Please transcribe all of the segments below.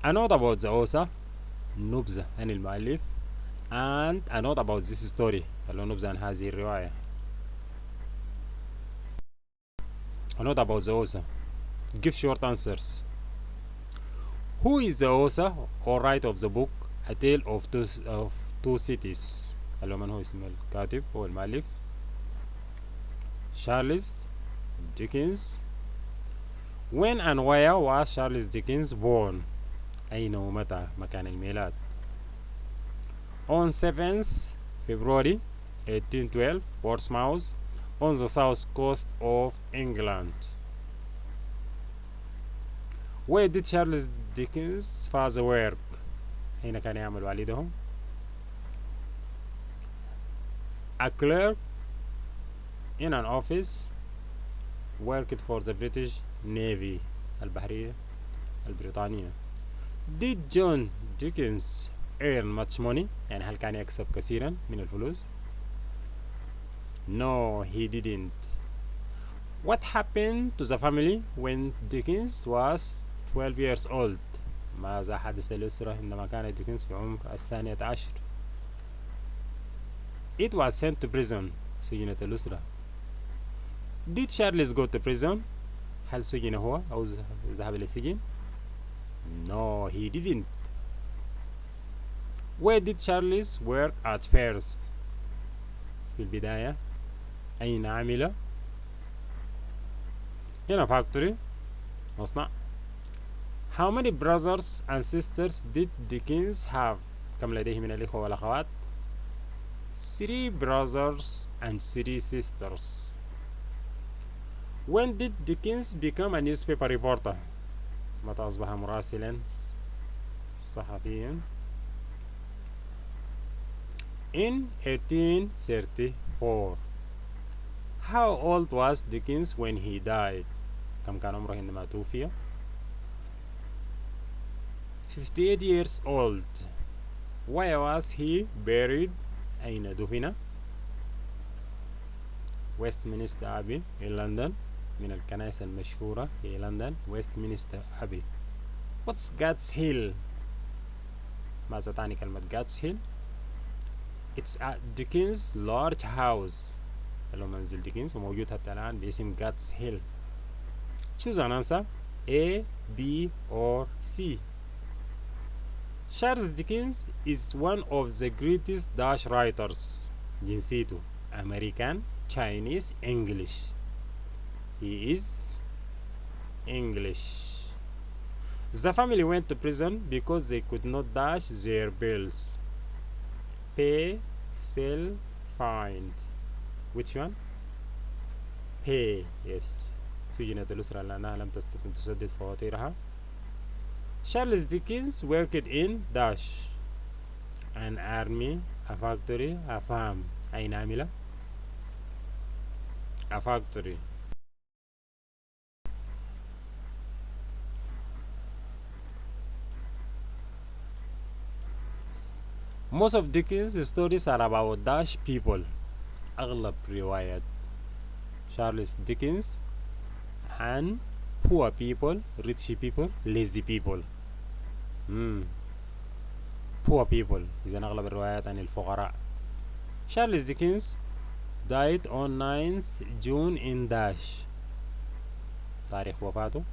A note about the author, نبذة عن المؤلف. And a note about this story، اللي نبذة عن هذه الرواية. A note about the author. Give short answers. Who is the author or writer of the book A Tale of Two Cities؟ اللي من هو اسم الكاتب هو المؤلف. شارلز ديكنز. When and where was Charles Dickens born؟ أين ومتى مكان الميلاد؟ On 7th February 1812 Portsmouth on the south coast of England. Where did Charles Dickens' father work؟ أين كان يعمل والده؟ A clerk in an office worked for the British Navy، البحرية البريطانية. Did John Dickens earn much money؟ يعني هل كان يكسب كثيرا من الفلوس؟ No, he didn't. What happened to the family when Dickens was 12 years old؟ ماذا حدث للأسرة عندما كان ديكنز في عمر 12؟ It was sent to prison. سجنت الأسرة. Did Charles go to prison؟ هل سجن هو أو ذهب إلى السجن؟ No, he didn't. Where did Charles work at first؟ في البداية أين عمل؟ in a factory، مصنع. How many brothers and sisters did Dickens have؟ كم لديه من الإخوة والأخوات؟ 3 brothers and 3 sisters. When did Dickens become a newspaper reporter؟ متى أصبح مراسلا صحفيا؟ In 1834. How old was Dickens when he died؟ كم كان عمره عندما توفي؟ 58 years old. Where was he buried؟ أين دفن؟ Westminster Abbey in London، من الكنائس المشهورة في لندن Westminster Abbey. What's Gad's Hill؟ ماذا تعني كلمة Gad's Hill؟ It's a Dickens large house، اللي هو منزل ديكنز وموجود حتى الآن باسم Gad's Hill. Choose an answer A, B or C. Charles Dickens is one of the greatest Dutch writers. جنسيته American, Chinese, English. He is English. The family went to prison because they could not dash their bills. Pay, sell, find. Which one? Pay. Yes. سجنت الأسرة لأنها لم تستطع تسدد فواتيرها. Charles Dickens worked in dash an army, a factory, a farm. أين عمل؟ A factory. Most of Dickens' stories are about Dutch people. أغلب روايات Charles Dickens عن poor people, rich people, lazy people. Poor people. إذا أغلب الروايات عن الفقراء. Charles Dickens died on 9th June in Dash. تاريخ وفاته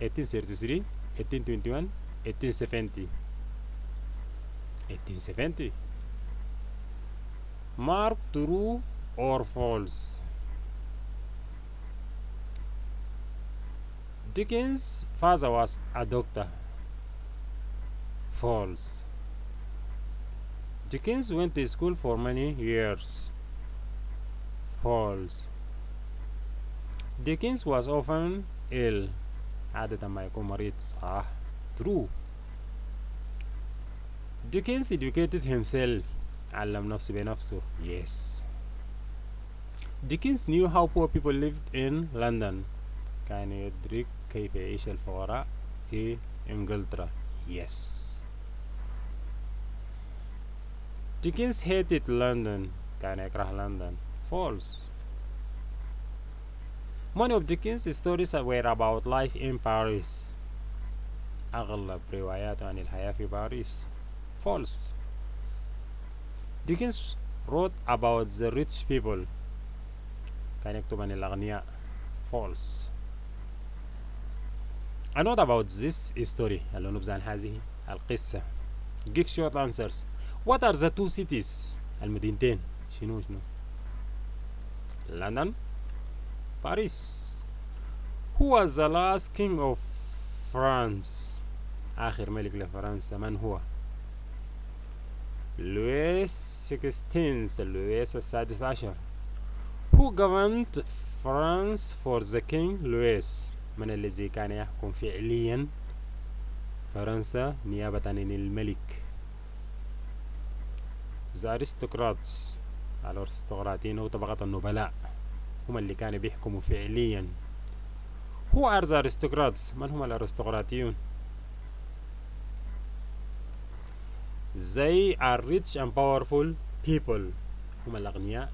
1833 1821 1870. 1870. Mark true or false. Dickens' father was a doctor. False. Dickens went to school for many years. False. Dickens was often ill. عادة ما يكون مريض. صح. True. Dickens educated himself. علم نفسه بنفسه. Yes. Dickens knew how poor people lived in London. كان يدرك كيف يعيش الفقراء في إنجلترا. Yes. Dickens hated London. كان يكره لندن. False. Many of Dickens' stories were about life in Paris. أغلب رواياته عن الحياة في باريس. false. ديكنز wrote about the rich people. كان يكتب عن الأغنياء. false. A note about this story. نبذة عن هذه القصة. give short answers. What are the two cities؟ المدينتين شنو؟ لندن باريس. Who was the last king of France؟ آخر ملك لفرنسا من هو؟ لويس 16 لويس السادس عشر. Who governed France for the king لويس؟ من الذي كان يحكم فعليا فرنسا نيابة عن الملك؟ The aristocrats. الأرستقراطيين هو طبقة النبلاء، هم اللي كانوا بيحكموا فعليا. Who are the aristocrats؟ من هم الأرستقراطيون؟ They are rich and powerful people. هم الأغنياء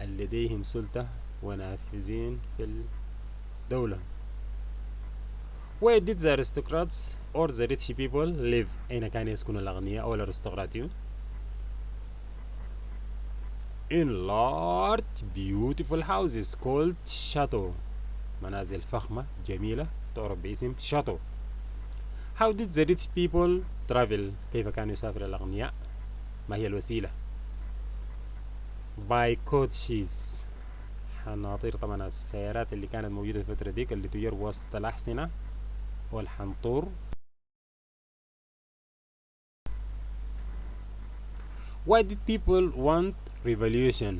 اللي لديهم سلطة ونافذين في الدولة. Where did the aristocrats or the rich people live؟ أين كان يسكن الأغنياء أو الأرستقراطيون؟ In large beautiful houses called chateau. منازل فخمة جميلة تعرف باسم chateau. How did the rich people travel؟ كيف كانوا يسافر الأغنياء؟ ما هي الوسيلة؟ by coaches. حناطير طبعا السيارات اللي كانت موجودة في الفترة ديك اللي تجر بواسطة الأحصنة والحنطور. Why did people want revolution؟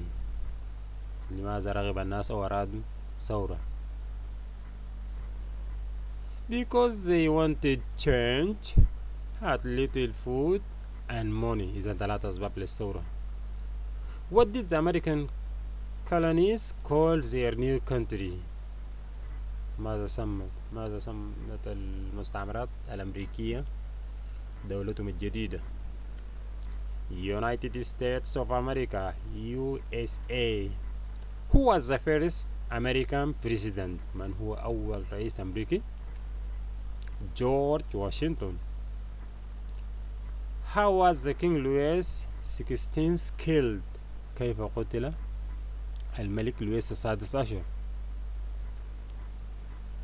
لماذا رغب الناس أو أرادوا ثورة؟ Because they wanted change, had little food and money. إذا ثلاث أسباب للثورة. What did the American colonies call their new country؟ ماذا سمت المستعمرات الأمريكية دولتهم الجديدة؟ United States of America USA. Who was the first American president؟ من هو أول رئيس أمريكي؟ جورج واشنطن. How was the King Louis XVI killed؟ كيف قتل الملك لويس السادس عشر؟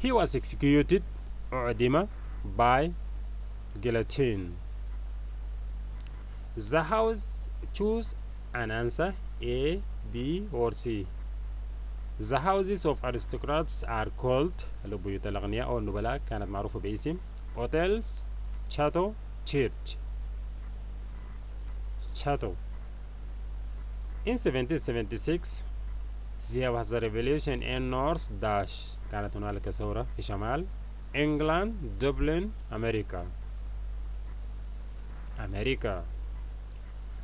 He was executed. أعدم by guillotine. The house. Choose an answer A, B or C. The houses of aristocrats are called بيوت الأغنياء أو النبلاء كانت معروفة باسم hotels, chateau, church. chateau. In 1776 there was a revolution in North Dash. كانت هنالك ثورة في شمال إنجلاند دبلن أمريكا.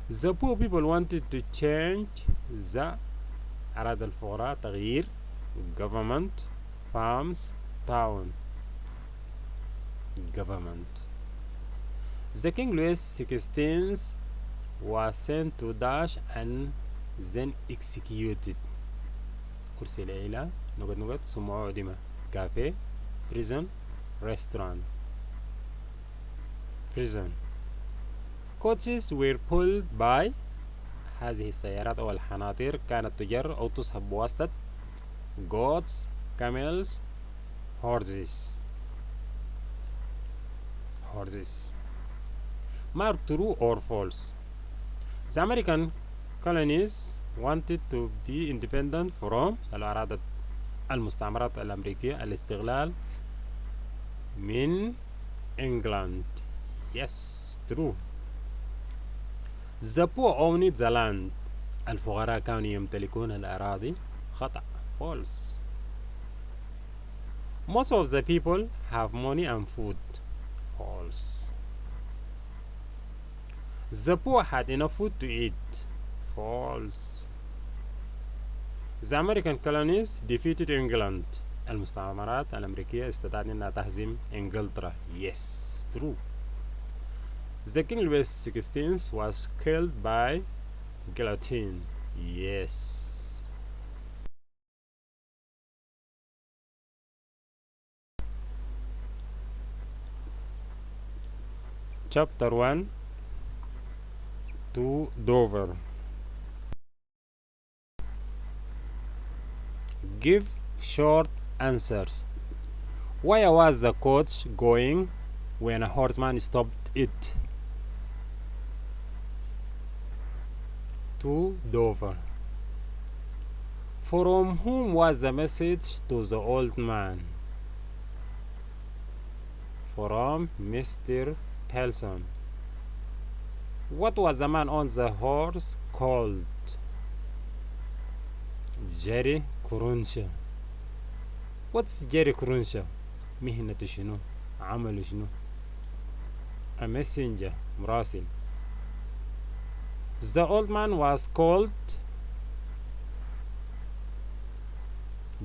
The poor people wanted to change the. أراد الفقراء تغيير government farms town. government. The King Louis XVI was sent to Dash and then executed. أرسل إلى نقط ثم أعدم. cafe prison restaurant. prison. Coaches were pulled by. هذه السيارات أو الحناطير كانت تجر أو تصحب بواسطة goats, camels, horses. Mark true or false. The American colonies wanted to be independent from. أرادت المستعمرات الأمريكية الاستقلال من England. Yes, true. The poor owned the land. الفقراء كانوا يمتلكون الأراضي. خطأ. false. Most of the people have money and food. false. The poor had enough food to eat. false. The American colonies defeated England. المستعمرات الأمريكية استطاعت أنها تهزم إنجلترا. Yes, true. The King Louis XVI was killed by guillotine. Yes. Chapter 1 to Dover. Give short answers. Where was the coach going when a horseman stopped it? To Dover. From whom was the message to the old man? From Mr. Telson. What was the man on the horse called? Jerry Cruncher. What's Jerry Cruncher? مهنته شنو؟ عمله شنو؟ A messenger. مراسل. The old man was called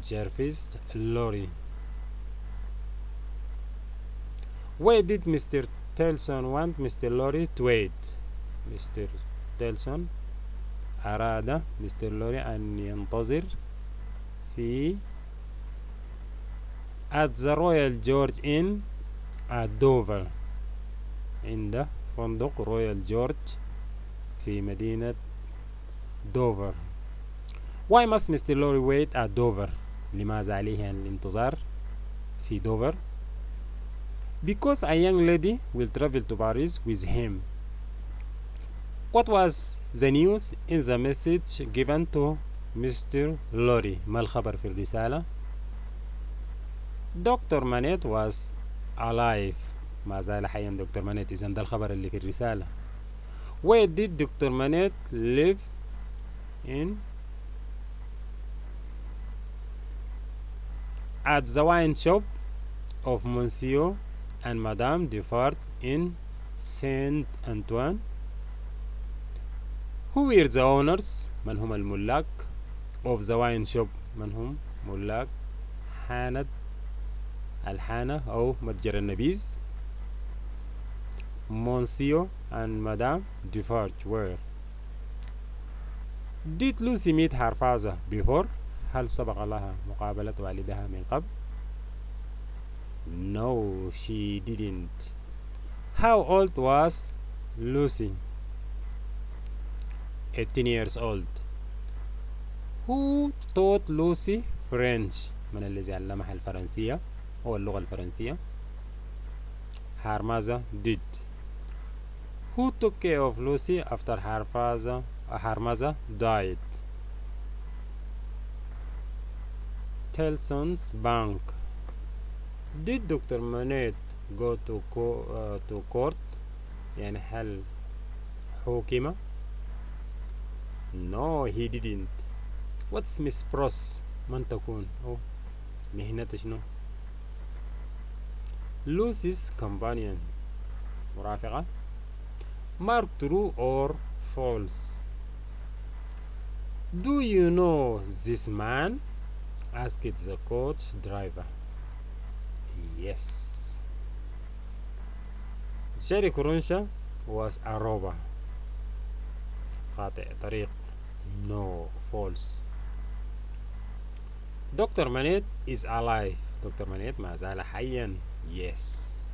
Jervis Lorry. Why did Mr. Telson want Mr. Lorry to wait? Mr. Telson أراد Mr. Lorry أن ينتظر في at the Royal George Inn at Dover. عند فندق رويال جورج في مدينة دوفر. Why must Mr. Lorry wait at Dover? لماذا عليه الانتظار في دوفر؟ Because a young lady will travel to Paris with him. What was the news in the message given to Mr. Lorry? ما الخبر في الرسالة؟ Dr. Manette was alive. ما زال حيا دكتور مانيت. إذن ده الخبر اللي في الرسالة. Where did Dr. Manette live in? At the wine shop of Monsieur and Madame Dufart in Saint Antoine. Who were the owners? من هم الملاك of the wine shop؟ من هم ملاك الحانة أو متجر النبيذ؟ Monsieur and Madame Dufart were. Did Lucy meet her father before? هل سبق لها مقابلة والدها من قبل؟ No, she didn't. How old was Lucy? 18 years old. Who taught Lucy French? من الذي علمها الفرنسية أو اللغة الفرنسية؟ Her mother did. Who took care of Lucy after her mother died? Telson's bank. Did Dr. Manette go to court? يعني هل حُكم؟ No, he didn't. What's Miss Pross? من تكون؟ أو مهنته شنو؟ Lucy's companion. مرافقة. Mark true or false? Do you know this man? Asked the coach driver. Yes. Jerry Cruncher was a robber. قاطع طريق. No, false. Dr. Manette is alive. Dr. Manette ما زال حيا. Yes.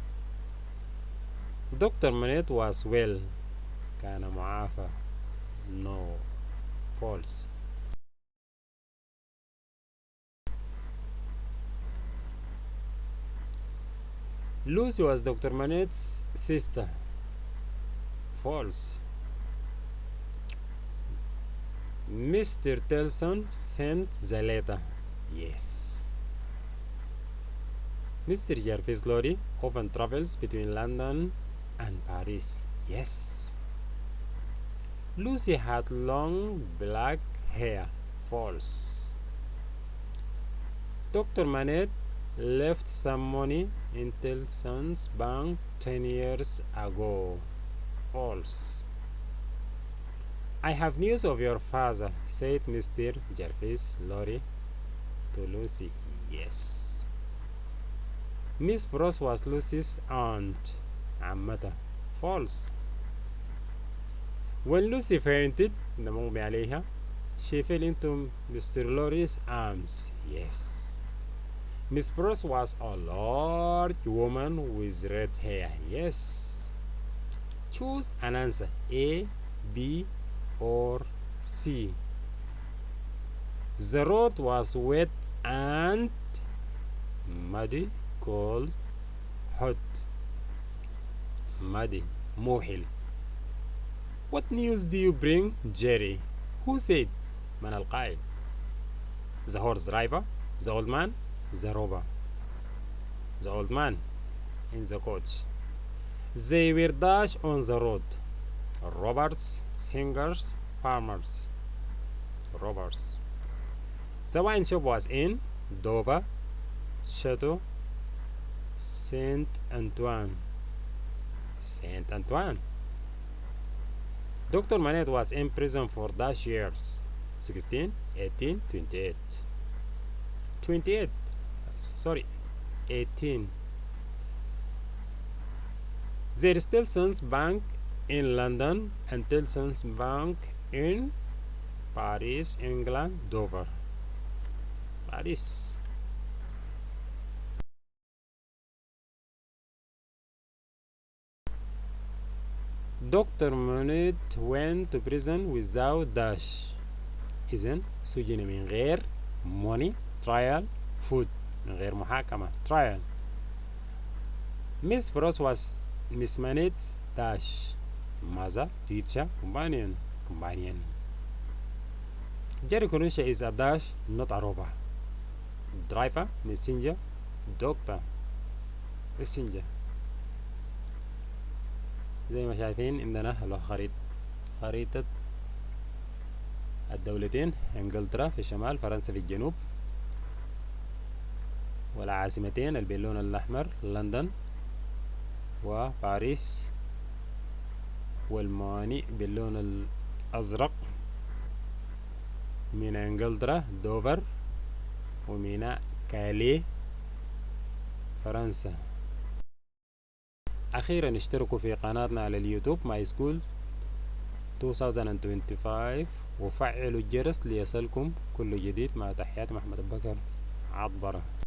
Dr. Manette was well. كان معافى. No, false. Lucy was Dr. Manette's sister. False. Mr. Telson sent the letter. Yes. Mr. Jervis Lorry often travels between London and Paris. Yes. Lucy had long black hair. False. Dr. Manette left some money in Telson's bank 10 years ago. False. I have news of your father, said Mr. Jervis Lorry to Lucy. Yes. Miss Pross was Lucy's aunt. عمتها. False. When Lucy fainted, المغمى عليها, she fell into Mr. Lorry's arms. Yes. Miss Pross was a large woman with red hair. Yes. Choose an answer A, B or C. The road was wet and muddy, cold, hot. Muddy, موحل. What news do you bring, Jerry? Who said? من القائل. The horse driver, the old man, the robber. The old man in the coach. They were dash on the road. Robbers, singers, farmers. Robbers. The wine shop was in Dover, Chateau, Saint Antoine. Saint Antoine. Dr. Manette was in prison for dash years. 16, 18, 28. 28. Sorry, 18. There is Tellson's Bank in London and Tellson's Bank in Paris, England, Dover. Paris. Dr. Manette went to prison without dash. إذن سجن من غير money, trial, food. من غير محاكمة, trial. Miss Frost was Miss Manette's dash. Mother, teacher, companion. Jerry Colusha is a dash, not a robber. Driver, messenger, doctor, messenger. زي ما شايفين عندنا خريطة الدولتين، انجلترا في الشمال، فرنسا في الجنوب، والعاصمتين اللي باللون الأحمر لندن وباريس، والموانئ باللون الأزرق من انجلترا دوفر، وميناء كاليه فرنسا. أخيرا اشتركوا في قناتنا على اليوتيوب ماي سكول 2025 وفعلوا الجرس ليصلكم كل جديد. مع تحياتي محمد بكر عطبرة.